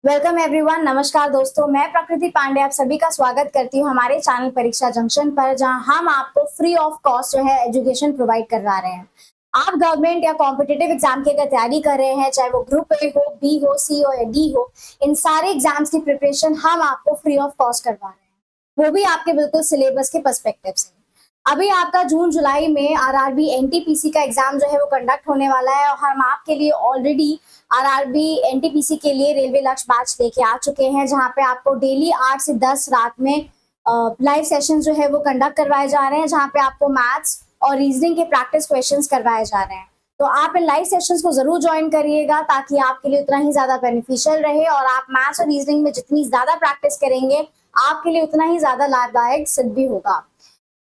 Welcome everyone. नमस्कार दोस्तों, मैं प्रकृति पांडे आप सभी का स्वागत करती हूँ हमारे चैनल परीक्षा जंक्शन पर, जहां हम आपको फ्री ऑफ कॉस्ट जो है एजुकेशन प्रोवाइड करवा रहे हैं। आप गवर्नमेंट या कॉम्पिटिटिव एग्जाम की अगर तैयारी कर रहे हैं, चाहे वो ग्रुप ए हो, बी हो, सी हो या डी हो, इन सारे एग्जाम्स की प्रिपरेशन हम आपको फ्री ऑफ कॉस्ट करवा रहे हैं, वो भी आपके बिल्कुल सिलेबस के पर्सपेक्टिव से। अभी आपका जून जुलाई में आरआरबी एनटीपीसी का एग्जाम जो है वो कंडक्ट होने वाला है और हम आपके लिए ऑलरेडी आरआरबी एनटीपीसी के लिए रेलवे लक्ष्य बैच लेके आ चुके हैं, जहां पे आपको डेली 8 से 10 रात में लाइव सेशन जो है वो कंडक्ट करवाए जा रहे हैं, जहां पे आपको मैथ्स और रीजनिंग के प्रैक्टिस क्वेश्चंस करवाए जा रहे हैं। तो आप इन लाइव सेशंस को जरूर ज्वाइन करिएगा, ताकि आपके लिए उतना ही ज्यादा बेनिफिशियल रहे और आप मैथ्स और रीजनिंग में जितनी ज्यादा प्रैक्टिस करेंगे आपके लिए उतना ही ज्यादा लाभदायक सिद्ध भी होगा।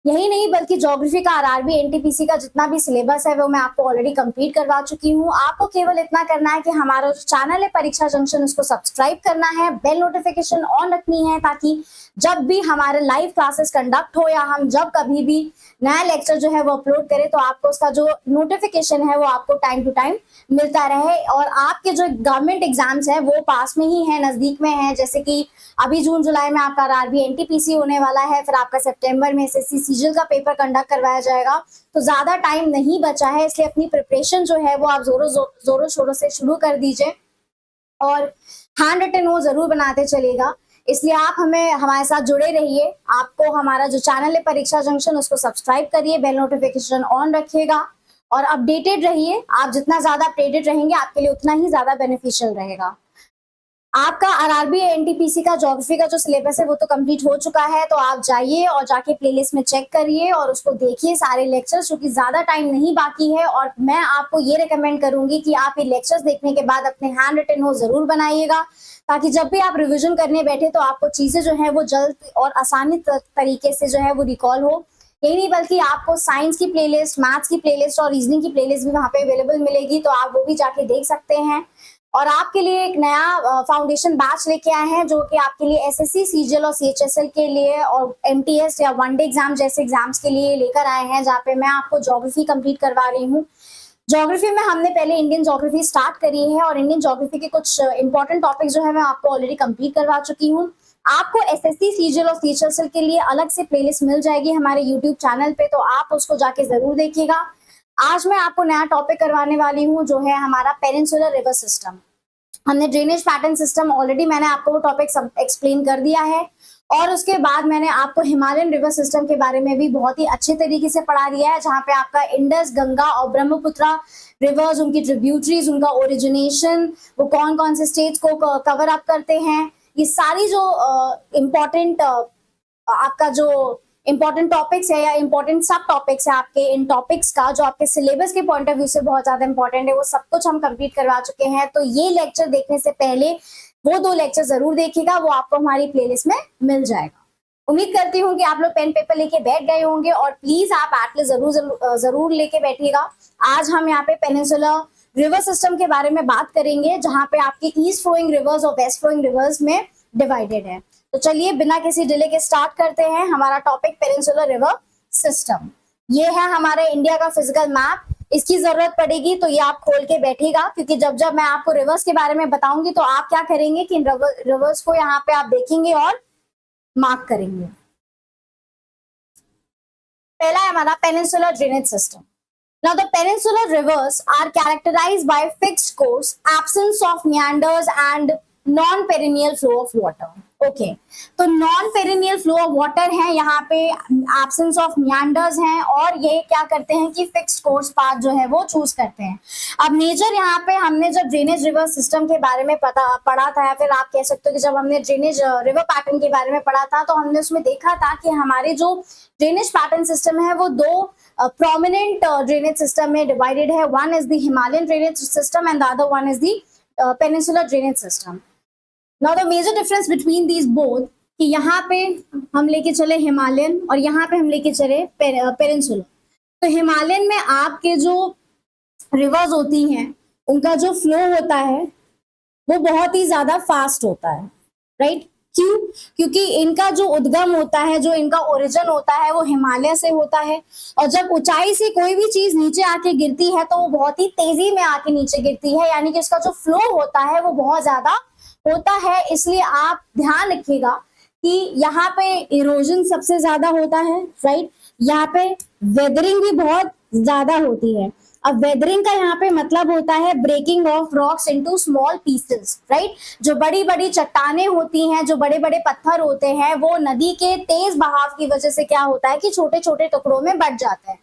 यही नहीं बल्कि ज्योग्राफी का आरआरबी एनटीपीसी का जितना भी सिलेबस है वो मैं आपको ऑलरेडी कंप्लीट करवा चुकी हूँ। आपको केवल इतना करना है कि हमारा जो चैनल है परीक्षा जंक्शन, उसको सब्सक्राइब करना है, बेल नोटिफिकेशन ऑन रखनी है, ताकि जब भी हमारे लाइव क्लासेस कंडक्ट हो या हम जब कभी भी नया लेक्चर जो है वो अपलोड करें तो आपको उसका जो नोटिफिकेशन है वो आपको टाइम टू टाइम मिलता रहे। और आपके जो गवर्नमेंट एग्जाम्स है वो पास में ही है, नजदीक में है, जैसे कि अभी जून जुलाई में आपका आरआरबी एनटीपीसी होने वाला है, फिर आपका सितंबर में एसएससी सीजीएल का पेपर कंडक्ट करवाया जाएगा। तो ज्यादा टाइम नहीं बचा है, इसलिए अपनी प्रिपरेशन जो है वो आप जोरों शोरों से शुरू कर दीजिए और हैंड रिटन वो जरूर बनाते चलेगा। इसलिए आप हमारे साथ जुड़े रहिए। आपको हमारा जो चैनल है परीक्षा जंक्शन, उसको सब्सक्राइब करिए, बेल नोटिफिकेशन ऑन रखिएगा और अपडेटेड रहिए। आप जितना ज्यादा अपडेटेड रहेंगे आपके लिए उतना ही ज्यादा बेनिफिशियल रहेगा। आपका आरआरबी एनटीपीसी का ज्योग्राफी का जो सिलेबस है वो तो कंप्लीट हो चुका है, तो आप जाइए और जाके प्लेलिस्ट में चेक करिए और उसको देखिए सारे लेक्चर्स, क्योंकि ज्यादा टाइम नहीं बाकी है। और मैं आपको ये रिकमेंड करूंगी कि आप ये लेक्चर्स देखने के बाद अपने हैंड रिटन नोट जरूर बनाइएगा, ताकि जब भी आप रिविजन करने बैठे तो आपको चीजें जो है वो जल्द और आसानी तरीके से जो है वो रिकॉल हो। यही नहीं बल्कि आपको साइंस की प्लेलिस्ट, मैथ्स की प्लेलिस्ट और रीजनिंग की प्लेलिस्ट भी वहां पे अवेलेबल मिलेगी, तो आप वो भी जाके देख सकते हैं। और आपके लिए एक नया फाउंडेशन बैच लेके आए हैं, जो कि आपके लिए एसएससी सीजीएल और सीएचएसएल के लिए और एमटीएस या वनडे एग्जाम जैसे एग्जाम्स के लिए लेकर आए हैं, जहाँ पे मैं आपको ज्योग्राफी कंप्लीट करवा रही हूँ। ज्योग्राफी में हमने पहले इंडियन ज्योग्राफी स्टार्ट करी है और इंडियन ज्योग्राफी के कुछ इंपॉर्टेंट टॉपिक जो है मैं आपको ऑलरेडी कंप्लीट करवा चुकी हूँ। आपको एसएससी सीजीएल और सीएचएसएल के लिए अलग से प्लेलिस्ट मिल जाएगी हमारे यूट्यूब चैनल पे, तो आप उसको जाके जरूर देखिएगा। आज मैं आपको नया टॉपिक करवाने वाली हूँ, जो है हमारा पेनिनसुलर रिवर सिस्टम। हमने ड्रेनेज पैटर्न सिस्टम ऑलरेडी मैंने आपको वो टॉपिक सब एक्सप्लेन कर दिया है, और उसके बाद मैंने आपको हिमालयन रिवर सिस्टम के बारे में भी बहुत ही अच्छे तरीके से पढ़ा दिया है, जहाँ पे आपका इंडस, गंगा और ब्रह्मपुत्रा रिवर्स, उनकी ट्रिब्यूटरीज, उनका ओरिजिनेशन, वो कौन कौन से स्टेट्स को कवर अप करते हैं, ये सारी जो इम्पोर्टेंट आपका जो इंपॉर्टेंट टॉपिक्स है या इंपॉर्टेंट सब टॉपिक्स है आपके, इन टॉपिक्स का जो आपके सिलेबस के पॉइंट ऑफ व्यू से बहुत ज्यादा इंपॉर्टेंट है, वो सब कुछ हम कंप्लीट करवा चुके हैं। तो ये लेक्चर देखने से पहले वो 2 लेक्चर जरूर देखिएगा, वो आपको हमारी प्लेलिस्ट में मिल जाएगा। उम्मीद करती हूँ कि आप लोग पेन पेपर लेके बैठ गए होंगे, और प्लीज आप एटलीस्ट जरूर लेके बैठिएगा। आज हम यहाँ पे पेनिनसुलर रिवर सिस्टम के बारे में बात करेंगे, जहाँ पे आपके ईस्ट फ्लोइंग रिवर्स और वेस्ट फ्लोइंग रिवर्स में डिवाइडेड है। तो चलिए बिना किसी डिले के स्टार्ट करते हैं हमारा टॉपिक पेनिनसुलर रिवर सिस्टम। ये है हमारे इंडिया का फिजिकल मैप। इसकी जरूरत पड़ेगी तो ये आप खोल के बैठिएगा, क्योंकि जब जब मैं आपको रिवर्स के बारे में बताऊंगी तो आप क्या करेंगे कि इन रिवर्स को यहाँ पे आप देखेंगे और मार्क करेंगे। पहला है हमारा peninsular drainage system. Now the peninsular rivers are characterized by fixed course, absence of meanders and non-perennial flow of water. Okay, तो non perennial flow of water है, यहाँ पे एब्सेंस ऑफ मियांडर्स हैं, और ये क्या करते हैं कि फिक्स्ड कोर्स पाथ जो है वो चूज करते हैं। अब मेजर यहाँ पे हमने जब ड्रेनेज रिवर सिस्टम के बारे में पढ़ा था, या फिर आप कह सकते हो कि जब हमने ड्रेनेज रिवर पैटर्न के बारे में पढ़ा था, तो हमने उसमें देखा था कि हमारे जो ड्रेनेज पैटर्न सिस्टम है वो 2 प्रोमिनेंट ड्रेनेज सिस्टम में डिवाइडेड है। One is the Himalayan drainage system and the other one is the peninsular drainage system. Now the major difference between these both, कि यहाँ पे हम लेके चले हिमालयन और यहाँ पे हम लेके चले पेनिनसुलर। तो हिमालयन में आपके जो रिवर्स होती हैं उनका जो फ्लो होता है वो बहुत ही ज्यादा फास्ट होता है, राइट? क्यों? क्योंकि इनका जो उद्गम होता है, जो इनका ओरिजिन होता है, वो हिमालय से होता है, और जब ऊंचाई से कोई भी चीज नीचे आके गिरती है तो वो बहुत ही तेजी में आके नीचे गिरती है, यानी कि इसका जो फ्लो होता है वो बहुत ज्यादा होता है, इसलिए आप ध्यान रखिएगा कि यहाँ पे इरोजन सबसे ज्यादा होता है, राइट। यहाँ पे वेदरिंग भी बहुत ज्यादा होती है। अब वेदरिंग का यहाँ पे मतलब होता है breaking of rocks into small pieces, right. जो बड़ी बड़ी चट्टाने होती हैं, जो बड़े बड़े पत्थर होते हैं, वो नदी के तेज बहाव की वजह से क्या होता है कि छोटे छोटे टुकड़ों में बट जाते हैं।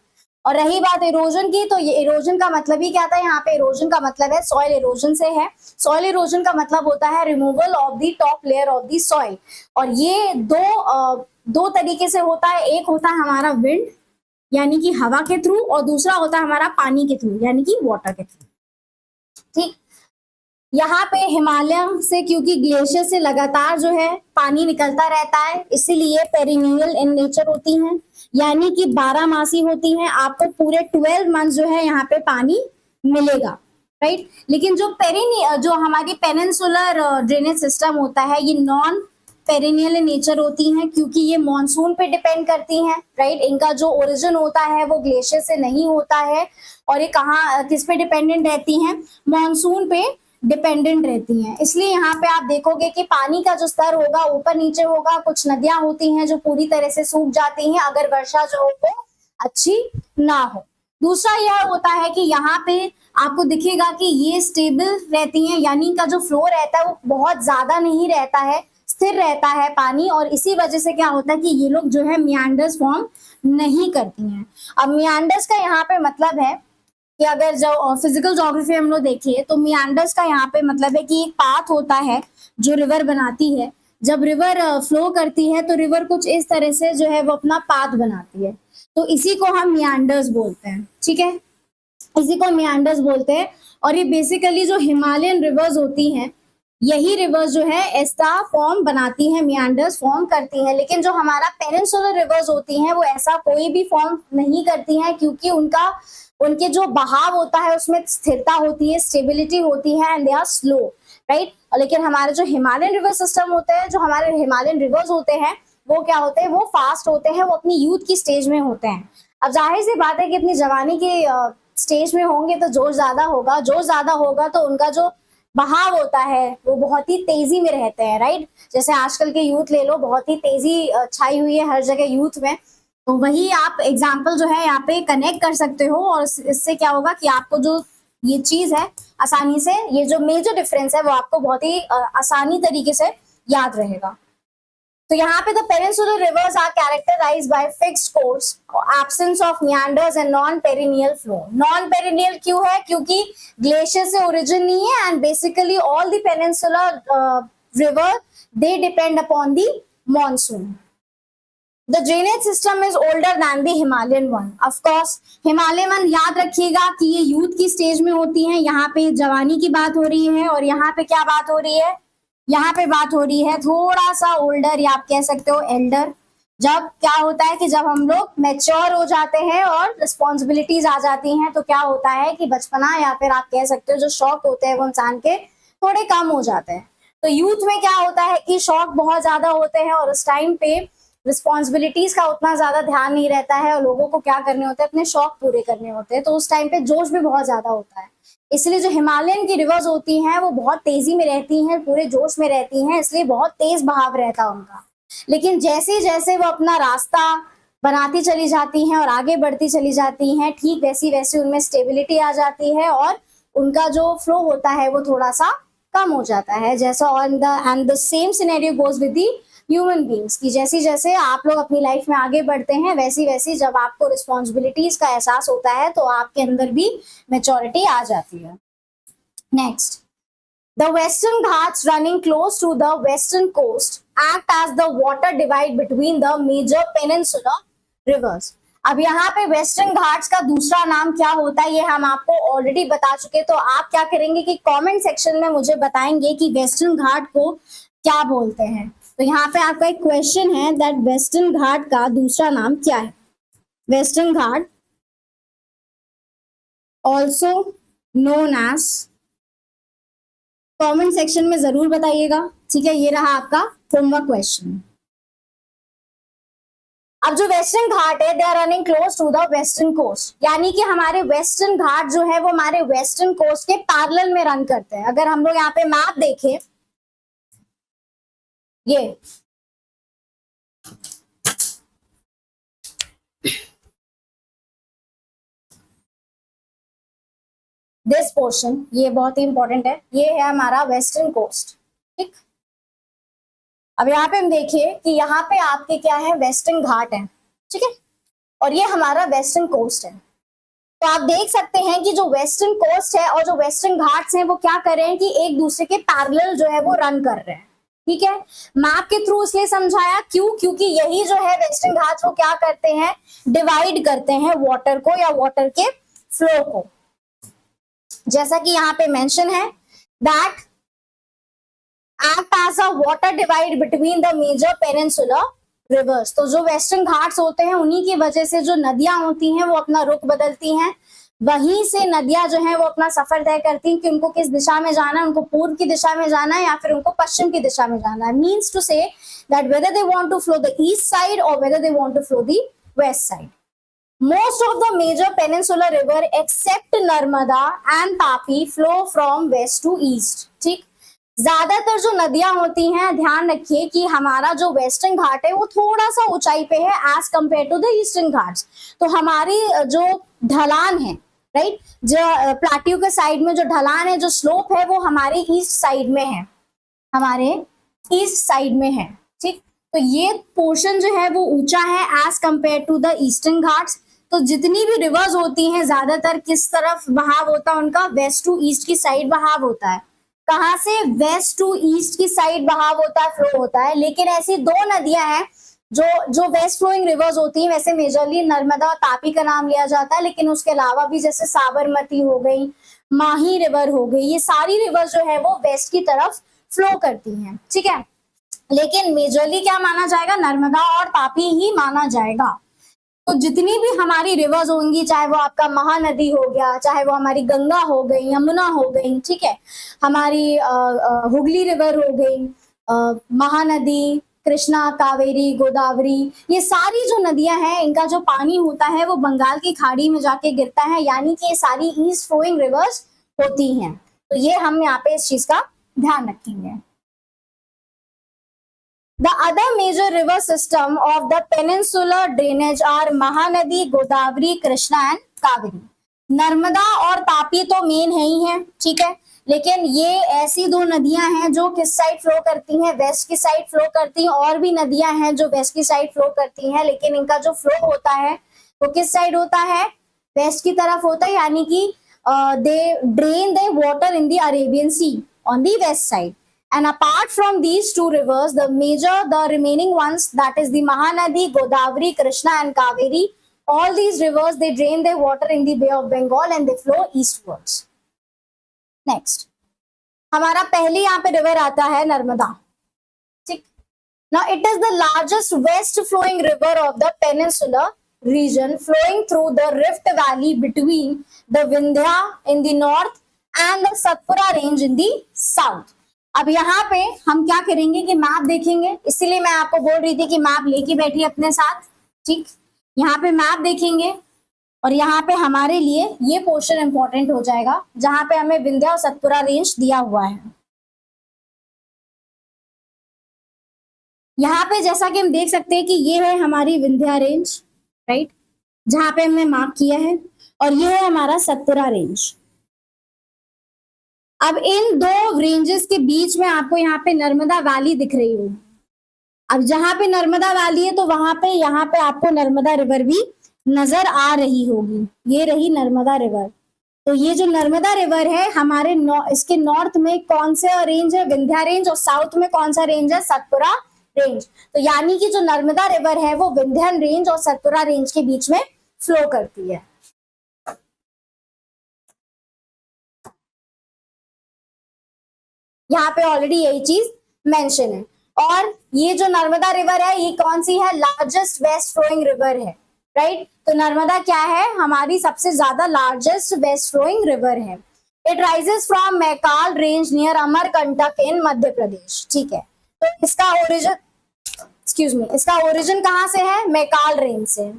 और रही बात इरोजन की, तो ये इरोजन का मतलब ही क्या था, यहाँ पे इरोजन का मतलब है सॉइल इरोजन से है। सॉइल इरोजन का मतलब होता है removal of the top layer of the soil. और ये दो तरीके से होता है। एक होता है हमारा विंड यानी कि हवा के थ्रू, और दूसरा होता है हमारा पानी के थ्रू यानी कि वाटर के थ्रू, ठीक। यहाँ पे हिमालय से, क्योंकि ग्लेशियर से लगातार जो है पानी निकलता रहता है, इसीलिए पेरिनियल इन नेचर होती हैं, यानी कि 12 मासी होती हैं। आपको पूरे 12 मंथ जो है यहाँ पे पानी मिलेगा, राइट। लेकिन जो हमारी पेनिनसुलर ड्रेनेज सिस्टम होता है, ये नॉन पेरिनियल इन नेचर होती हैं, क्योंकि ये मॉनसून पे डिपेंड करती हैं, राइट। इनका जो ओरिजिन होता है वो ग्लेशियर से नहीं होता है। और ये किस पे डिपेंडेंट रहती हैं, मॉनसून पे डिपेंडेंट रहती हैं। इसलिए यहाँ पे आप देखोगे कि पानी का जो स्तर होगा ऊपर नीचे होगा। कुछ नदियां होती हैं जो पूरी तरह से सूख जाती हैं अगर वर्षा जो हो वो अच्छी ना हो। दूसरा यह होता है कि यहाँ पे आपको दिखेगा कि ये स्टेबल रहती हैं, यानी का जो फ्लो रहता है वो बहुत ज्यादा नहीं रहता है, स्थिर रहता है पानी। और इसी वजह से क्या होता है कि ये लोग जो है मियांडर्स फॉर्म नहीं करती हैं। अब मियांडर्स का यहाँ पे मतलब है कि अगर जो फिजिकल ज्योग्राफी हम लोग देखिए तो मियांडर्स का यहाँ पे मतलब है कि एक पाथ होता है जो रिवर बनाती है। जब रिवर फ्लो करती है तो रिवर कुछ इस तरह से जो है वो अपना पाथ बनाती है, तो इसी को हम मियांडर्स बोलते हैं, ठीक है। इसी को मियांडर्स बोलते हैं। और ये बेसिकली जो हिमालयन रिवर्स होती हैं, यही रिवर्स जो है ऐसा फॉर्म बनाती हैं, मियांडर्स फॉर्म करती हैं। लेकिन जो हमारा पेनिनसुलर रिवर्स होती हैं वो ऐसा कोई भी फॉर्म नहीं करती हैं, क्योंकि उनके जो बहाव होता है उसमें स्थिरता होती है, स्टेबिलिटी होती है, and they are slow, right. लेकिन हमारे जो हिमालयन रिवर सिस्टम होते हैं, जो हमारे हिमालयन रिवर्स होते हैं, वो क्या होते हैं, वो फास्ट होते हैं, वो अपनी यूथ की स्टेज में होते हैं। अब जाहिर सी बात है कि अपनी जवानी की स्टेज में होंगे तो जोश ज्यादा होगा, जोश ज्यादा होगा तो उनका जो बहाव होता है वो बहुत ही तेजी में रहते हैं, राइट। जैसे आजकल के यूथ ले लो, बहुत ही तेजी छाई हुई है हर जगह यूथ में। तो वही आप एग्जाम्पल जो है यहाँ पे कनेक्ट कर सकते हो, और इससे क्या होगा कि आपको जो ये चीज है आसानी से, ये जो मेजर डिफरेंस है वो आपको बहुत ही आसानी तरीके से याद रहेगा। तो यहाँ पे the peninsular rivers are characterized by fixed course, absence of meanders and non perennial flow. Non perennial क्यों है, क्योंकि ग्लेशियर से ओरिजिन नहीं है, and basically all the peninsular river they depend upon the monsoon. The drainage system is older than the Himalayan one. Of course, Himalayan one याद रखिएगा कि ये यूथ की स्टेज में होती हैं। यहाँ पे जवानी की बात हो रही है, और यहाँ पे क्या बात हो रही है, यहाँ पे बात हो रही है थोड़ा सा ओल्डर, या आप कह सकते हो एल्डर। जब क्या होता है कि जब हम लोग मैच्योर हो जाते हैं और रिस्पॉन्सिबिलिटीज आ जाती हैं, तो क्या होता है कि बचपना या फिर आप कह सकते हो जो शौक होते हैं वो इंसान के थोड़े कम हो जाते हैं। तो यूथ में क्या होता है कि शौक बहुत ज्यादा होते हैं, और उस टाइम पे रिस्पॉन्सिबिलिटीज का उतना ज्यादा ध्यान नहीं रहता है, और लोगों को क्या करने होते हैं, अपने शौक पूरे करने होते हैं। तो उस टाइम पे जोश भी बहुत ज्यादा होता है। इसलिए जो हिमालयन की रिवर्स होती हैं वो बहुत तेजी में रहती हैं, पूरे जोश में रहती हैं, इसलिए बहुत तेज बहाव रहता है उनका। लेकिन जैसे जैसे वो अपना रास्ता बनाती चली जाती हैं और आगे बढ़ती चली जाती हैं, ठीक वैसी वैसी उनमें स्टेबिलिटी आ जाती है, और उनका जो फ्लो होता है वो थोड़ा सा कम हो जाता है। जैसा on the end the same scenario goes with the human beings की, जैसे जैसे आप लोग अपनी लाइफ में आगे बढ़ते हैं, वैसी वैसी जब आपको रिस्पॉन्सिबिलिटीज का एहसास होता है तो आपके अंदर भी मैच्योरिटी आ जाती है। Next, the Western Ghats running close to the western coast act as the water divide between the major peninsular rivers. अब यहाँ पे वेस्टर्न घाट्स का दूसरा नाम क्या होता है ये हम आपको ऑलरेडी बता चुके। तो आप क्या करेंगे कि कमेंट सेक्शन में मुझे बताएंगे कि वेस्टर्न घाट को क्या बोलते हैं। तो यहाँ पे आपका एक क्वेश्चन है दैट वेस्टर्न घाट का दूसरा नाम क्या है। Western Ghat also known as, comment section में जरूर बताइएगा, ठीक है। ये रहा आपका होमवर्क क्वेश्चन। अब जो वेस्टर्न घाट है, they are running close to the western coast, यानी कि हमारे वेस्टर्न घाट जो है वो हमारे वेस्टर्न कोस्ट के पैरेलल में रन करते हैं। अगर हम लोग यहाँ पे मैप देखें ये दिस पोर्शन, ये बहुत ही इंपॉर्टेंट है, ये है हमारा वेस्टर्न कोस्ट। ठीक, अब यहाँ पे हम देखिए कि यहाँ पे आपके क्या है, वेस्टर्न घाट है, ठीक है, और ये हमारा वेस्टर्न कोस्ट है। तो आप देख सकते हैं कि जो वेस्टर्न कोस्ट है और जो वेस्टर्न घाट्स हैं वो क्या कर रहे हैं कि एक दूसरे के पैरेलल जो है वो रन कर रहे हैं। ठीक है, मैप के थ्रू इसलिए समझाया, क्यों, क्योंकि यही जो है वेस्टर्न घाट्स वो क्या करते हैं, डिवाइड करते हैं वाटर को या वाटर के फ्लो को। जैसा कि यहाँ पे मेंशन है that act as a water divide between the major peninsular rivers। तो जो वेस्टर्न घाट्स होते हैं उन्हीं की वजह से जो नदियां होती हैं वो अपना रुख बदलती हैं, वहीं से नदियां जो हैं वो अपना सफर तय करती हैं कि उनको किस दिशा में जाना है, उनको पूर्व की दिशा में जाना है या फिर उनको पश्चिम की दिशा में जाना है। Means to say that whether they want to flow the east side और whether they want to flow the west side. Most of the major peninsular river except Narmada and Tapi flow from west to east। ठीक, ज्यादातर जो नदियां होती हैं, ध्यान रखिए कि हमारा जो वेस्टर्न घाट है वो थोड़ा सा ऊंचाई पे है as compare to the Eastern Ghats. तो हमारी जो ढलान है, राइट, जो प्लाट्यू के साइड में जो ढलान है, जो स्लोप है, वो हमारे ईस्ट साइड में है, हमारे ईस्ट साइड में है। ठीक, तो ये पोर्शन जो है वो ऊंचा है as compare to the Eastern Ghats. तो जितनी भी रिवर्स होती हैं ज्यादातर किस तरफ बहाव होता है उनका, वेस्ट टू ईस्ट की साइड बहाव होता है। कहां से, वेस्ट टू ईस्ट की साइड बहाव होता है, फ्लो होता है। लेकिन ऐसी दो नदियां हैं जो वेस्ट फ्लोइंग रिवर्स होती हैं, वैसे मेजरली नर्मदा और तापी का नाम लिया जाता है, लेकिन उसके अलावा भी जैसे साबरमती हो गई, माही रिवर हो गई, ये सारी रिवर्स जो है वो वेस्ट की तरफ फ्लो करती हैं। ठीक है, लेकिन मेजरली क्या माना जाएगा, नर्मदा और तापी ही माना जाएगा। तो जितनी भी हमारी रिवर्स होंगी, चाहे वो आपका महानदी हो गया, चाहे वो हमारी गंगा हो गई, यमुना हो गई, ठीक है, हमारी हुगली रिवर हो गई, महानदी, कृष्णा, कावेरी, गोदावरी, ये सारी जो नदियां हैं इनका जो पानी होता है वो बंगाल की खाड़ी में जाके गिरता है, यानी कि ये सारी ईस्ट फ्लोइंग रिवर्स होती हैं। तो ये हम यहाँ पे इस चीज का ध्यान रखेंगे। The other major river system of the peninsular drainage are Mahanadi, Godavari, Krishna and Kaveri। Narmada और तापी तो मेन है ही है, ठीक है, लेकिन ये ऐसी दो नदियां हैं जो किस साइड फ्लो करती हैं, वेस्ट की साइड फ्लो करती हैं। और भी नदियां हैं जो वेस्ट की साइड फ्लो करती हैं, लेकिन इनका जो फ्लो होता है वो किस साइड होता है, वेस्ट की तरफ होता है, यानी कि they drain the water in the Arabian sea on the west side. And apart from these two rivers, the remaining ones, that is the Mahanadi, Godavari, Krishna and Kaveri, all these rivers, they drain their water in the Bay of Bengal and they flow eastwards. Next, हमारा पहले यहाँ पे river आता है नर्मदा। ठीक, now it is the largest west flowing river of the peninsular region, flowing through the Rift Valley between the Vindhya in the north and the Satpura range in the south। अब यहाँ पे हम क्या करेंगे कि मैप देखेंगे, इसीलिए मैं आपको बोल रही थी कि मैप लेके बैठिए अपने साथ। ठीक, यहाँ पे मैप देखेंगे और यहाँ पे हमारे लिए ये पोर्शन इंपॉर्टेंट हो जाएगा जहां पे हमें विंध्या और सतपुरा रेंज दिया हुआ है। यहाँ पे जैसा कि हम देख सकते हैं कि ये है हमारी विंध्या रेंज, राइट, जहां पे हमने मार्क किया है, और ये है हमारा सतपुरा रेंज। अब इन दो रेंजेस के बीच में आपको यहाँ पे नर्मदा वैली दिख रही होगी। अब जहां पे नर्मदा वैली है तो वहां पे यहाँ पे आपको नर्मदा रिवर भी नजर आ रही होगी। ये रही नर्मदा रिवर। तो ये जो नर्मदा रिवर है हमारे इसके नॉर्थ में कौन सा रेंज है, विंध्या रेंज, और साउथ में कौन सा रेंज है, सतपुरा रेंज। तो यानी कि जो नर्मदा रिवर है वो विंध्यन रेंज और सतपुरा रेंज के बीच में फ्लो करती है। यहाँ पे ऑलरेडी यही चीज मेंशन है। और ये जो नर्मदा रिवर है ये कौन सी है, लार्जेस्ट वेस्ट फ्लोइंग रिवर है, राइट। तो नर्मदा क्या है, हमारी सबसे ज्यादा लार्जेस्ट वेस्ट फ्लोइंग रिवर है। It rises from Maikal range near Amarkantak in Madhya Pradesh. ठीक है, तो इसका ओरिजिन, एक्सक्यूज मी, इसका ओरिजिन कहाँ से है, मैकाल रेंज से।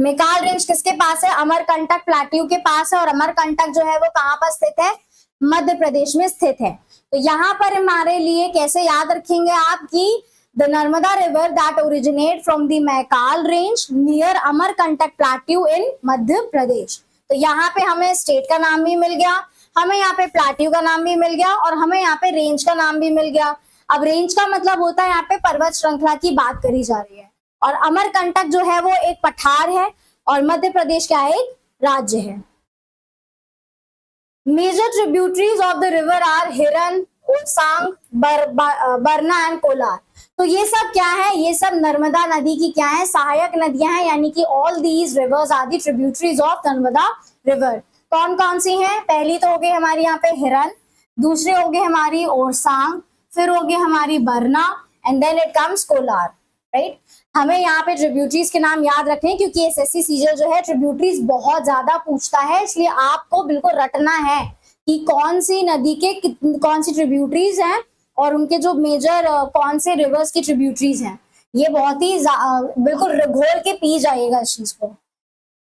मैकाल रेंज किसके पास है, अमरकंटक प्लेट्यू के पास है, और अमरकंटक जो है वो कहाँ पर स्थित है, मध्य प्रदेश में स्थित है। तो यहाँ पर हमारे लिए कैसे याद रखेंगे आप कि the Narmada river that originate from the Maikal range near Amarkantak plateau in Madhya Pradesh. तो यहाँ पे हमें स्टेट का नाम भी मिल गया, हमें यहाँ पे प्लेट्यू का नाम भी मिल गया और हमें यहाँ पे रेंज का नाम भी मिल गया। अब रेंज का मतलब होता है यहाँ पे पर्वत श्रृंखला की बात करी जा रही है, और अमरकंटक जो है वो एक पठार है और मध्य प्रदेश का एक राज्य है। Major tributaries of the river are Hiran, Orsang, Barna and Kolar. तो ये सब क्या है, ये सब नर्मदा नदी की क्या है, सहायक नदियां हैं, यानी कि all these rivers are the tributaries of Narmada river. कौन कौन सी हैं? पहली तो हो गई हमारी यहाँ पे हिरन, दूसरी हो गई हमारी ओरसांग, फिर हो गई हमारी Barna and then it comes Kolar, right. हमें यहाँ पे ट्रिब्यूटरीज के नाम याद रखने, क्योंकि एसएससी सीजल जो है ट्रिब्यूटरीज बहुत ज्यादा पूछता है, इसलिए आपको बिल्कुल रटना है कि कौन सी नदी के कौन सी ट्रिब्यूटरीज हैं और उनके जो मेजर कौन से रिवर्स की ट्रिब्यूटरीज हैं। ये बहुत ही बिल्कुल घोल के पी जाएगा, इस चीज को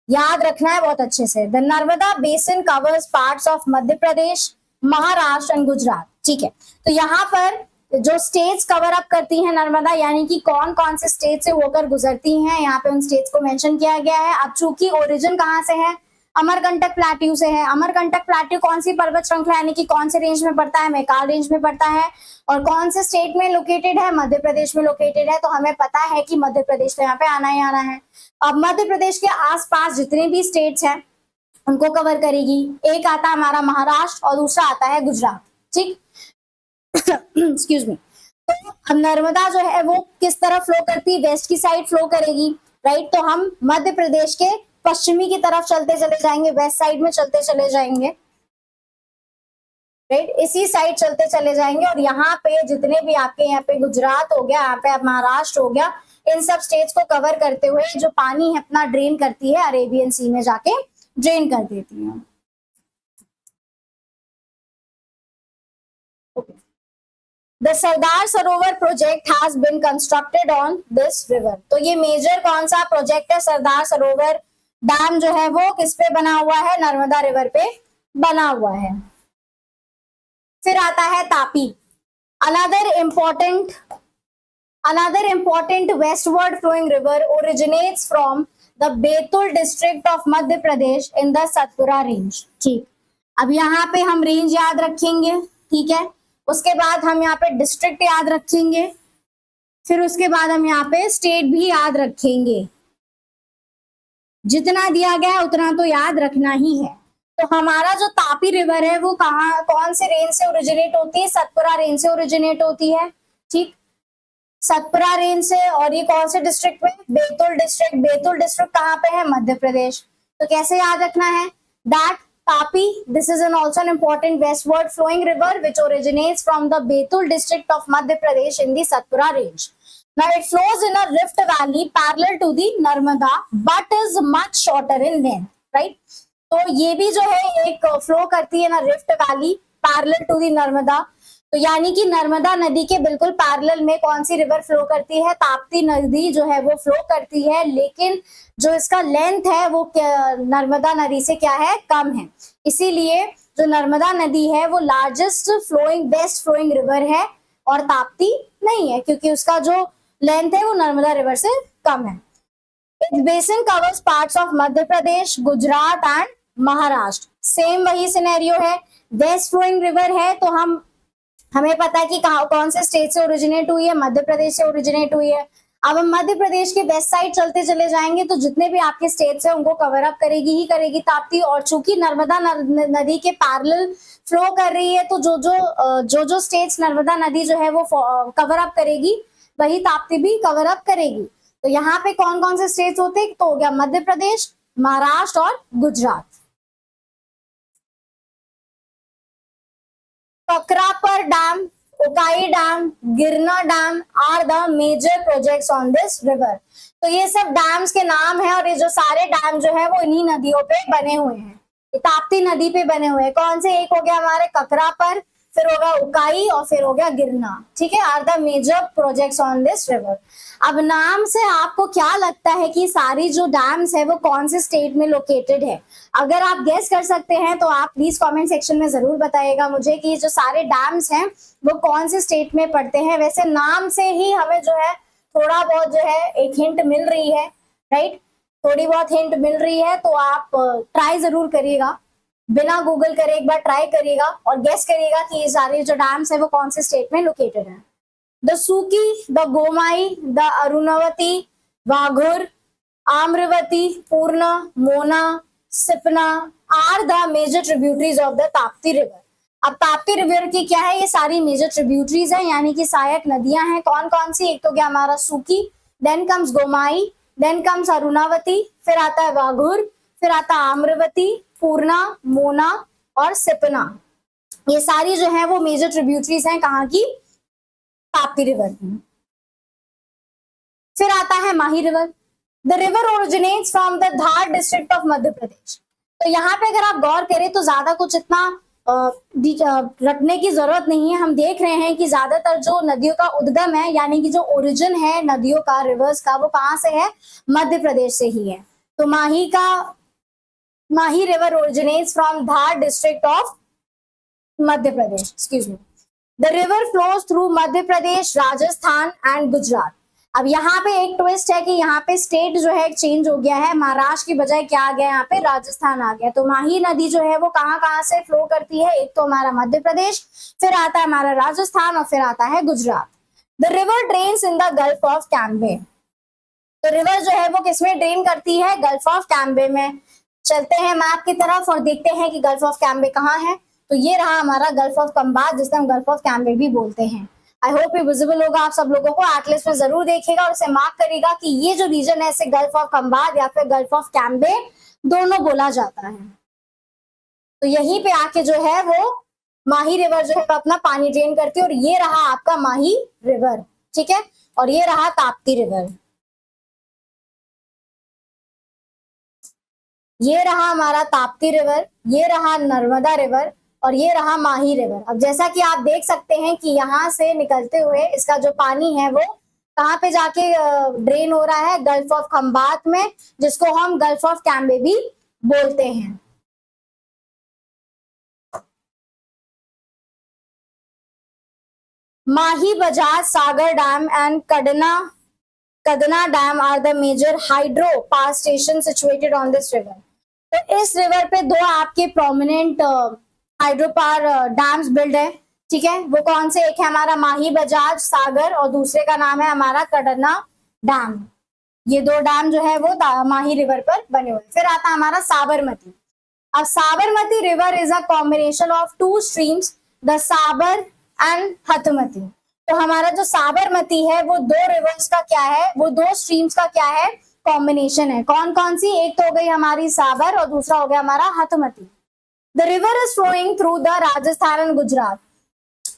याद रखना है बहुत अच्छे से। The Narmada basin covers parts of Madhya Pradesh, Maharashtra and Gujarat. ठीक है, तो यहाँ पर जो स्टेट्स कवर अप करती हैं नर्मदा, यानी कि कौन कौन से स्टेट से होकर गुजरती हैं, यहाँ पे उन स्टेट्स को मेंशन किया गया है। अब चूंकि ओरिजिन कहाँ से है, अमरकंटक प्लेट्यू से है। अमरकंटक प्लेट्यू कौन सी पर्वत श्रृंखला यानी कि कौन से रेंज में पड़ता है, मैकाल रेंज में पड़ता है, और कौन से स्टेट में लोकेटेड है, मध्य प्रदेश में लोकेटेड है। तो हमें पता है कि मध्य प्रदेश तो यहाँ पे आना ही आना है। अब मध्य प्रदेश के आसपास जितने भी स्टेट्स हैं उनको कवर करेगी। एक आता है हमारा महाराष्ट्र और दूसरा आता है गुजरात। ठीक, एक्सक्यूज मी। तो अब नर्मदा जो है वो किस तरफ फ्लो करती है, वेस्ट की साइड फ्लो करेगी, राइट। तो हम मध्य प्रदेश के पश्चिमी की तरफ चलते चले जाएंगे, वेस्ट साइड में चलते चले जाएंगे, राइट, इसी साइड चलते चले जाएंगे। और यहाँ पे जितने भी आपके यहाँ पे गुजरात हो गया, यहाँ पे महाराष्ट्र हो गया, इन सब स्टेट्स को कवर करते हुए जो पानी है अपना ड्रेन करती है, अरेबियन सी में जाके ड्रेन कर देती है। The Sardar Sarovar project has been constructed on this river। तो ये मेजर कौन सा प्रोजेक्ट है, सरदार सरोवर डैम जो है वो किस पे बना हुआ है, नर्मदा रिवर पे बना हुआ है। फिर आता है Tapi, another important westward flowing river originates from the Betul district of Madhya Pradesh in the Satpura range। ठीक, अब यहाँ पे हम रेंज याद रखेंगे, ठीक है, उसके बाद हम यहाँ पे डिस्ट्रिक्ट याद रखेंगे, फिर उसके बाद हम यहाँ पे स्टेट भी याद रखेंगे। जितना दिया गया है उतना तो याद रखना ही है। तो हमारा जो तापी रिवर है वो कहाँ कौन से रेंज से ओरिजिनेट होती है, सतपुरा रेंज से ओरिजिनेट होती है। ठीक, सतपुरा रेंज से, और ये कौन से डिस्ट्रिक्ट में, बैतूल डिस्ट्रिक्ट। बैतूल डिस्ट्रिक्ट कहाँ पे है, मध्य प्रदेश। तो कैसे याद रखना है, that Tapi, this is also an important westward flowing river which originates from the Betul district of Madhya Pradesh in the Satpura range. Now it flows in a rift valley parallel to the Narmada but is much shorter in length, right? तो ये भी जो है एक flow करती है ना rift valley parallel to the Narmada. तो यानी कि नर्मदा नदी के बिल्कुल पैरेलल में कौन सी रिवर फ्लो करती है, ताप्ती नदी जो है वो फ्लो करती है, लेकिन जो इसका लेंथ है वो नर्मदा नदी से क्या है, कम है। इसीलिए जो नर्मदा नदी है वो largest flowing west flowing river है और ताप्ती नहीं है, क्योंकि उसका जो लेंथ है वो नर्मदा रिवर से कम है। It's basin covers parts of Madhya Pradesh, Gujarat and Maharashtra. Same वही सिनेरियो है, वेस्ट फ्लोइंग रिवर है, तो हमें पता है कि कौन से स्टेट से ओरिजिनेट हुई है, मध्य प्रदेश से ओरिजिनेट हुई है। अब हम मध्य प्रदेश के वेस्ट साइड चलते चले जाएंगे तो जितने भी आपके स्टेट्स हैं उनको कवर अप करेगी ही करेगी ताप्ती। और चूंकि नर्मदा नदी के पैरेलल फ्लो कर रही है तो जो स्टेट्स नर्मदा नदी जो है वो कवर अप करेगी वही ताप्ती भी कवर अप करेगी। तो यहाँ पे कौन कौन से स्टेट्स होते हैं, तो हो गया मध्य प्रदेश, महाराष्ट्र और Gujarat. Kakrapar dam, Ukai dam, Girna dam are the major projects on this river. तो ये सब डैम्स के नाम है और ये जो सारे डैम जो है वो इन्हीं नदियों पे बने हुए हैं, ताप्ती नदी पे बने हुए हैं। कौन से, एक हो गया हमारे ककरापर, फिर होगा उकाई और फिर हो गया गिरना। ठीक है, are the major projects on this river. अब नाम से आपको क्या लगता है कि सारी जो डैम्स है वो कौन से स्टेट में लोकेटेड है? अगर आप गेस कर सकते हैं तो आप प्लीज कमेंट सेक्शन में जरूर बताइएगा मुझे कि जो सारे डैम्स हैं वो कौन से स्टेट में पड़ते हैं। वैसे नाम से ही हमें जो है थोड़ा बहुत जो है एक हिंट मिल रही है, राइट? थोड़ी बहुत हिंट मिल रही है, तो आप ट्राई जरूर करिएगा, बिना गूगल करे एक बार ट्राई करिएगा और गेस करिएगा कि ये सारे जो डैम्स है वो कौन से स्टेट में लोकेटेड है। The Suki, the Gomai, the Arunavati, Waghur, Amravati, Purna, Mona, Sipna are the major tributaries of the Tapti river. अब ताप्ती रिवर की क्या है, ये सारी मेजर ट्रिब्यूटरीज हैं, यानी कि सहायक नदियां हैं। कौन कौन सी? एक तो क्या हमारा Sukhi, then comes Gomai, then comes Arunavati, फिर आता है वाघुर, फिर आता है आम्रवती, पूर्णा, मोना और सिपना। ये सारी जो है वो मेजर ट्रिब्यूटरीज हैं कहाँ की? ताप्ती रिवर की। फिर आता है Mahi river. The river originates from the Dhar district of Madhya Pradesh. तो यहाँ पे अगर आप गौर करें तो ज्यादा कुछ इतना रटने की जरूरत नहीं है। हम देख रहे हैं कि ज्यादातर जो नदियों का उद्गम है, यानी कि जो ओरिजिन है नदियों का, रिवर्स का, वो कहाँ से है? मध्य प्रदेश से ही है। तो Mahi river originates from Dhar district of Madhya Pradesh, excuse me. The river flows through Madhya Pradesh, Rajasthan and Gujarat. अब यहाँ पे एक ट्विस्ट है कि यहाँ पे स्टेट जो है चेंज हो गया है, महाराष्ट्र की बजाय क्या आ गया यहाँ पे? राजस्थान आ गया। तो माही नदी जो है वो कहाँ कहाँ से फ्लो करती है? एक तो हमारा मध्य प्रदेश, फिर आता है हमारा राजस्थान और फिर आता है Gujarat. The river drains in the gulf of Cambay. तो रिवर जो है वो किसमें ड्रेन करती है? गल्फ ऑफ कैम्बे में। चलते हैं मैप की तरफ और देखते हैं कि गल्फ ऑफ कैम्बे कहाँ है। तो ये रहा हमारा गल्फ ऑफ खंबात, जिसे हम गल्फ ऑफ कैम्बे भी बोलते हैं। आई होप ये विजिबल होगा आप सब लोगों को। एटलिस्ट में जरूर देखिएगा और इसे मार्क करिएगा कि ये जो रीजन है इसे गल्फ ऑफ खंबात या फिर गल्फ ऑफ कैम्बे दोनों बोला जाता है। तो यहीं पे आके जो है वो माही रिवर जो है अपना पानी ड्रेन करती है और ये रहा आपका माही रिवर, ठीक है, और ये रहा ताप्ती रिवर। ये रहा हमारा ताप्ती रिवर, ये रहा नर्मदा रिवर और ये रहा माही रिवर। अब जैसा कि आप देख सकते हैं कि यहाँ से निकलते हुए इसका जो पानी है वो कहाँ पे जाके ड्रेन हो रहा है? गल्फ ऑफ खंबात में, जिसको हम गल्फ ऑफ कैम्बे भी बोलते हैं। Mahi, Bajaj, Sagar dam and Kadana dam are the major hydro power station situated on this river. तो इस रिवर पे दो आपके prominent hydro power dams build है, ठीक है। वो कौन से? एक है हमारा माही बजाज सागर और दूसरे का नाम है हमारा कड़न्ना डैम। ये दो डैम जो है वो माही रिवर पर बने हुए। फिर आता है हमारा साबरमती। अब Sabarmati river is a combination of two streams, the साबर एंड हथमती। तो हमारा जो साबरमती है वो दो रिवर्स का क्या है? वो दो स्ट्रीम्स का क्या है? कॉम्बिनेशन है। कौन कौन सी? एक तो हो गई हमारी साबर और दूसरा हो गया हमारा Hathmati. The river is flowing through the Rajasthan and Gujarat.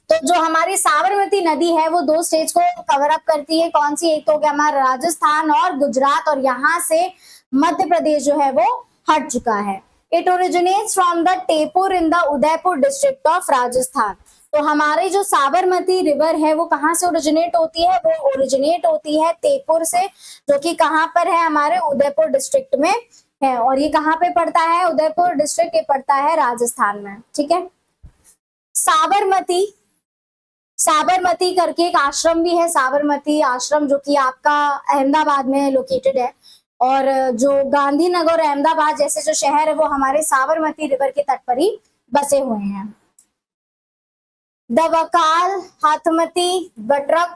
तो जो हमारी साबरमती नदी है वो दो स्टेट्स को कवर अप करती है। कौन सी? एक तो हो गया हमारा राजस्थान और गुजरात, और यहाँ से मध्य प्रदेश जो है वो हट चुका है। It originates from the Tepur in the Udaipur district of Rajasthan. तो हमारी जो साबरमती रिवर है वो कहाँ से ओरिजिनेट होती है? वो ओरिजिनेट होती है तेपुर से, जो कि कहाँ पर है? हमारे उदयपुर डिस्ट्रिक्ट में है। और ये कहाँ पे पड़ता है? उदयपुर डिस्ट्रिक्ट ये पड़ता है राजस्थान में, ठीक है। साबरमती करके एक आश्रम भी है, साबरमती आश्रम, जो कि आपका अहमदाबाद में लोकेटेड है। और जो गांधीनगर और अहमदाबाद जैसे जो शहर है वो हमारे साबरमती रिवर के तट पर ही बसे हुए हैं। The Wakal, Hathmati, Vatrak,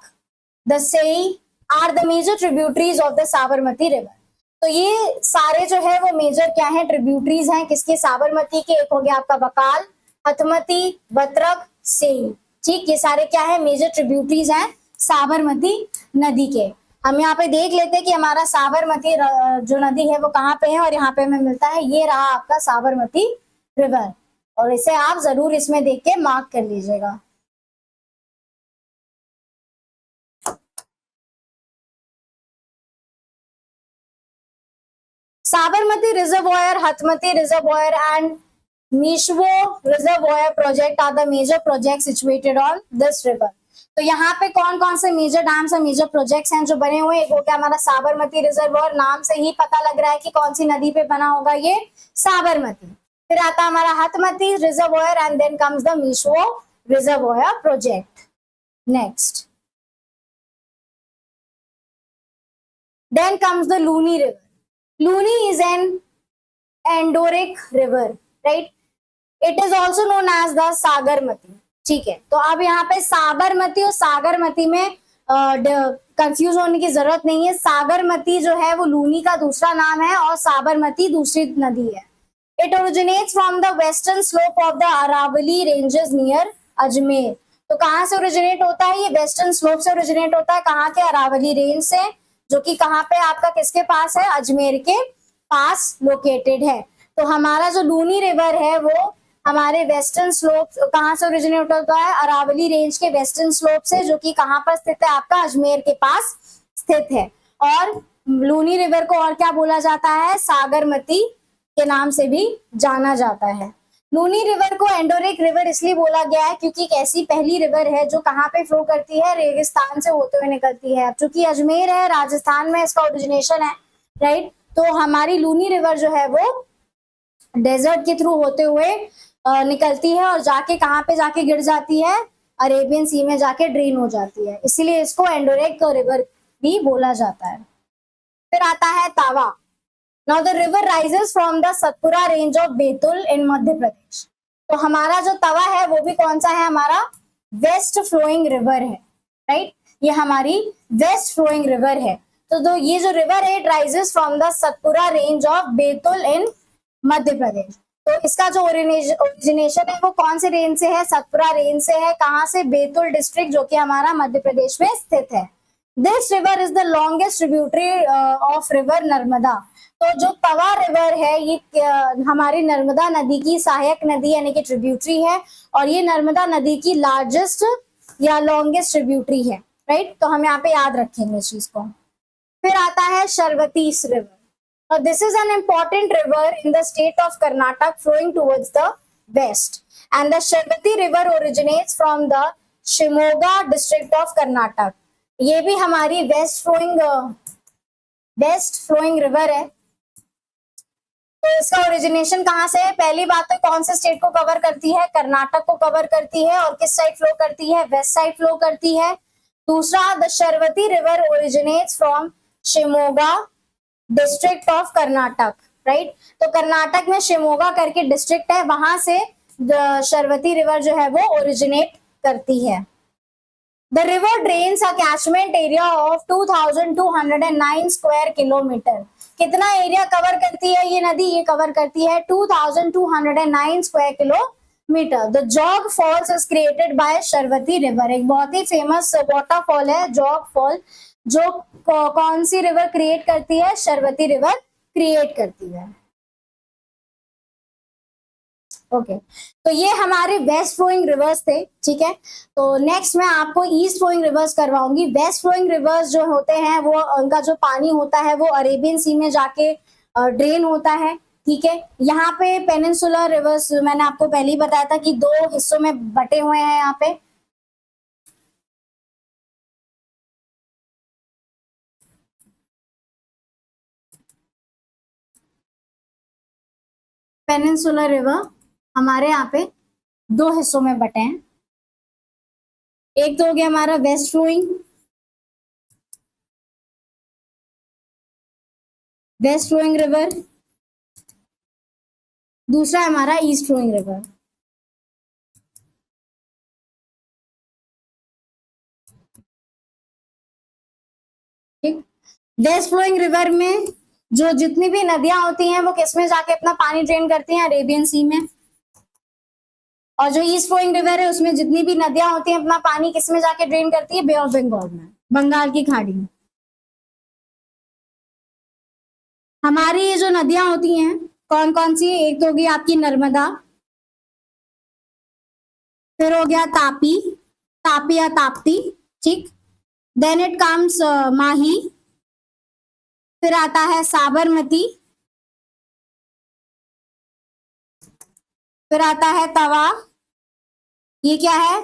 the Sei are the major tributaries of the Sabarmati river. तो ये सारे जो है वो मेजर क्या है? ट्रिब्यूटरीज हैं किसके? साबरमती के। एक हो गया आपका बकाल, हथमती, बतरक, सेई, ठीक। ये सारे क्या है? मेजर ट्रिब्यूटरीज हैं साबरमती नदी के। हम यहाँ पे देख लेते हैं कि हमारा साबरमती जो नदी है वो कहाँ पे है, और यहाँ पे हमें मिलता है, ये रहा आपका साबरमती रिवर। और इसे आप जरूर इसमें देख के मार्क कर लीजिएगा। Sabarmati reservoir, Hathmati reservoir and Meshvo reservoir project are the major project situated on this river. तो यहाँ पे कौन कौन से मेजर डैम्स और मेजर प्रोजेक्ट्स हैं जो बने हुए, एक हो गया हमारा साबरमती रिजर्वोयर, नाम से ही पता लग रहा है कि कौन सी नदी पे बना होगा, ये साबरमती। फिर आता है हमारा Hathmati reservoir and then comes the Meshvo reservoir project. Next then comes the Luni river. Luni is an endorheic river, right? It is also known as the Sagarmati. ठीक है, तो अब यहाँ पे साबरमती और सागरमती में कंफ्यूज होने की जरूरत नहीं है। सागरमती जो है वो लूनी का दूसरा नाम है और साबरमती दूसरी नदी है। It originates from the western slope of the Aravalli ranges near Ajmer. तो कहाँ से ओरिजिनेट होता है? ये वेस्टर्न स्लोप से ओरिजिनेट होता है। कहाँ के? अरावली रेंज से, जो कि कहाँ पे आपका किसके पास है? अजमेर के पास लोकेटेड है। तो हमारा जो लूनी रिवर है वो हमारे वेस्टर्न स्लोप कहाँ से ओरिजिनेट होता है? अरावली रेंज के वेस्टर्न स्लोप से, जो कि कहाँ पर स्थित है? आपका अजमेर के पास स्थित है। और लूनी रिवर को और क्या बोला जाता है? सागरमती के नाम से भी जाना जाता है। लूनी रिवर को एंडोरिक रिवर इसलिए बोला गया है क्योंकि एक ऐसी पहली रिवर है जो कहाँ पे फ्लो करती है? रेगिस्तान से होते हुए निकलती है। चूंकि अजमेर है राजस्थान में, इसका ओरिजिनेशन है, राइट? तो हमारी लूनी रिवर जो है वो डेजर्ट के थ्रू होते हुए निकलती है और जाके कहाँ पे जाके गिर जाती है? अरेबियन सी में जाके ड्रेन हो जाती है, इसीलिए इसको एंडोरिक रिवर भी बोला जाता है। फिर आता है तावा। Now the river rises from the Satpura range of Betul in मध्य प्रदेश। तो हमारा जो तवा है वो भी कौन सा है? हमारा वेस्ट फ्लोइंग रिवर है, राइट? ये हमारी वेस्ट फ्लोइंग रिवर है। तो ये जो रिवर है, it rises from the Satpura range of Betul in Madhya Pradesh. तो इसका जो ओरिजिनेशन है वो कौन से रेंज से है? सतपुरा रेंज से है। कहाँ से? बेतुल डिस्ट्रिक्ट, जो कि हमारा मध्य प्रदेश में स्थित है। This river is the longest tributary of river Narmada. तो जो तवा रिवर है ये हमारी नर्मदा नदी की सहायक नदी यानी कि ट्रिब्यूटरी है, और ये नर्मदा नदी की लार्जेस्ट या लॉन्गेस्ट ट्रिब्यूटरी है, राइट? तो हम यहाँ पे याद रखेंगे इस चीज को। फिर आता है Sharavatis river. This is an important river in the state of Karnataka flowing towards the west, and the Sharavati river originates from the Shimoga district of Karnataka. ये भी हमारी वेस्ट फ्लोइंग रिवर है। तो इसका ओरिजिनेशन कहाँ से है? पहली बात तो कौन से स्टेट को कवर करती है? कर्नाटक को कवर करती है। और किस साइड फ्लो करती है? वेस्ट साइड फ्लो करती है। दूसरा, the Sharavati river originates from Shimoga district of Karnataka, right? तो कर्नाटक में शिमोगा करके डिस्ट्रिक्ट है, वहां से शरवती रिवर जो है वो ओरिजिनेट करती है। The river drains a catchment area of 2209 square kilometre. कितना एरिया कवर करती है ये नदी? ये कवर करती है 2209 square kilometre. The Jog falls is created by Sharavati river. एक बहुत ही फेमस वाटरफॉल है जॉग फॉल, जो कौन सी रिवर क्रिएट करती है? शरवती रिवर क्रिएट करती है। ओके, तो ये हमारे वेस्ट फ्लोइंग रिवर्स थे, ठीक है। तो नेक्स्ट मैं आपको ईस्ट फ्लोइंग रिवर्स करवाऊंगी। वेस्ट फ्लोइंग रिवर्स जो होते हैं वो उनका जो पानी होता है वो अरेबियन सी में जाके ड्रेन होता है, ठीक है। यहाँ पे पेनिनसुलर रिवर्स मैंने आपको पहले ही बताया था कि 2 हिस्सों में बटे हुए हैं। यहाँ पे पेनिनसुलर रिवर हमारे यहाँ पे 2 हिस्सों में बटे हैं। एक तो हो गया हमारा वेस्ट फ्लोइंग रिवर, दूसरा है हमारा ईस्ट फ्लोइंग रिवर। ठीक, वेस्ट फ्लोइंग रिवर में जो जितनी भी नदियां होती हैं वो किसमें जाके अपना पानी ड्रेन करती हैं? अरेबियन सी में। और जो ईस्ट फ्लोइंग रिवर है उसमें जितनी भी नदियां होती हैं अपना पानी किसमें जाके ड्रेन करती है? बे ऑफ बंगाल में, बंगाल की खाड़ी में। हमारी ये जो नदियां होती हैं कौन कौन सी? एक तो होगी आपकी नर्मदा, फिर हो गया तापी, तापी या ताप्ती, ठीक। देन इट कम्स माही, फिर आता है साबरमती, फिर आता है तवा, ये क्या है,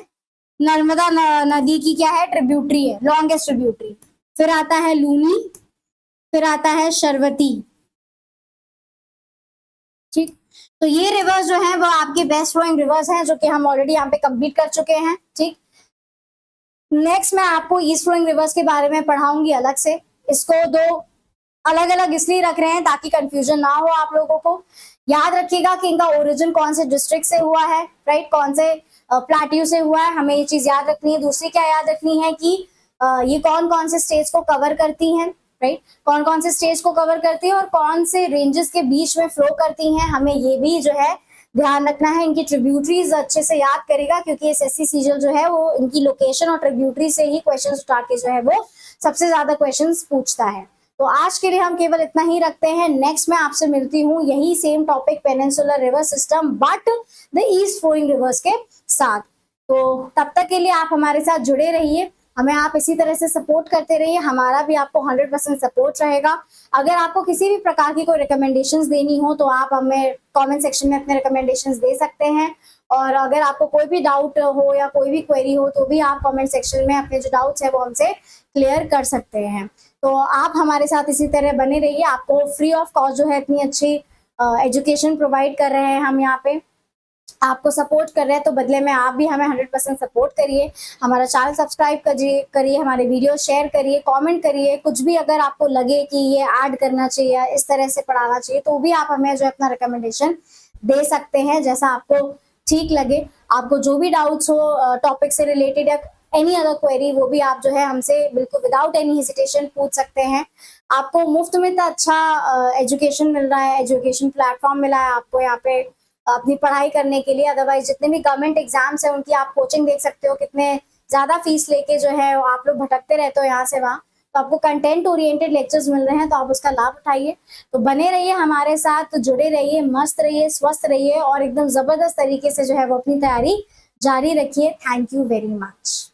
नर्मदा नदी की क्या है, ट्रिब्यूटरी है, लॉन्गेस्ट ट्रिब्यूटरी। फिर आता है लूनी, फिर आता है शरवती। ठीक, तो ये रिवर्स जो है वो आपके बेस्ट फ्लोइंग रिवर्स हैं, जो कि हम ऑलरेडी यहाँ पे कंप्लीट कर चुके हैं। ठीक, नेक्स्ट मैं आपको ईस्ट फ्लोइंग रिवर्स के बारे में पढ़ाऊंगी अलग से। इसको दो अलग अलग इसलिए रख रहे हैं ताकि कंफ्यूजन ना हो आप लोगों को। याद रखिएगा कि इनका ओरिजिन कौन से डिस्ट्रिक्ट से हुआ है, राइट, कौन से प्लाट्यू से हुआ है, हमें ये चीज याद रखनी है। दूसरी क्या याद रखनी है कि ये कौन कौन से स्टेट्स को कवर करती हैं, राइट, कौन कौन से स्टेट्स को कवर करती है और कौन से रेंजेस के बीच में फ्लो करती हैं, हमें ये भी जो है ध्यान रखना है। इनकी ट्रिब्यूटरीज अच्छे से याद करेगा, क्योंकि एसएससी सीजीएल जो है वो इनकी लोकेशन और ट्रिब्यूटरी से ही क्वेश्चन उठा के जो है वो सबसे ज्यादा क्वेश्चन पूछता है। तो आज के लिए हम केवल इतना ही रखते हैं। नेक्स्ट मैं आपसे मिलती हूँ यही same topic peninsular river system but the east flowing rivers के साथ। तो तब तक के लिए आप हमारे साथ जुड़े रहिए, हमें आप इसी तरह से सपोर्ट करते रहिए, हमारा भी आपको 100% सपोर्ट रहेगा। अगर आपको किसी भी प्रकार की कोई रिकमेंडेशंस देनी हो तो आप हमें कमेंट सेक्शन में अपने रिकमेंडेशंस दे सकते हैं। और अगर आपको कोई भी डाउट हो या कोई भी क्वेरी हो तो भी आप कमेंट सेक्शन में अपने जो डाउट्स है वो हमसे क्लियर कर सकते हैं। तो आप हमारे साथ इसी तरह बने रहिए, आपको फ्री ऑफ कॉस्ट जो है इतनी अच्छी एजुकेशन प्रोवाइड कर रहे हैं, हम यहाँ पे आपको सपोर्ट कर रहे हैं, तो बदले में आप भी हमें 100% सपोर्ट करिए। हमारा चैनल सब्सक्राइब करिए, हमारे वीडियो शेयर करिए, कमेंट करिए। कुछ भी अगर आपको लगे कि ये ऐड करना चाहिए या इस तरह से पढ़ाना चाहिए तो भी आप हमें जो अपना रिकमेंडेशन दे सकते हैं, जैसा आपको ठीक लगे। आपको जो भी डाउट्स हो टॉपिक से रिलेटेड या एनी अदर क्वेरी, वो भी आप जो है हमसे बिल्कुल विदाउट एनी हेजिटेशन पूछ सकते हैं। आपको मुफ्त में तो अच्छा एजुकेशन मिल रहा है, एजुकेशन प्लेटफॉर्म मिला है आपको यहाँ पे अपनी पढ़ाई करने के लिए। अदरवाइज जितने भी गवर्नमेंट एग्जाम्स हैं उनकी आप कोचिंग देख सकते हो, कितने ज्यादा फीस लेके जो है आप लोग भटकते रहते हो यहाँ से वहाँ। तो आपको कंटेंट ओरिएंटेड लेक्चर्स मिल रहे हैं, तो आप उसका लाभ उठाइए। तो बने रहिए हमारे साथ, जुड़े रहिए, मस्त रहिए, स्वस्थ रहिए और एकदम जबरदस्त तरीके से जो है वो अपनी तैयारी जारी रखिए। Thank you very much.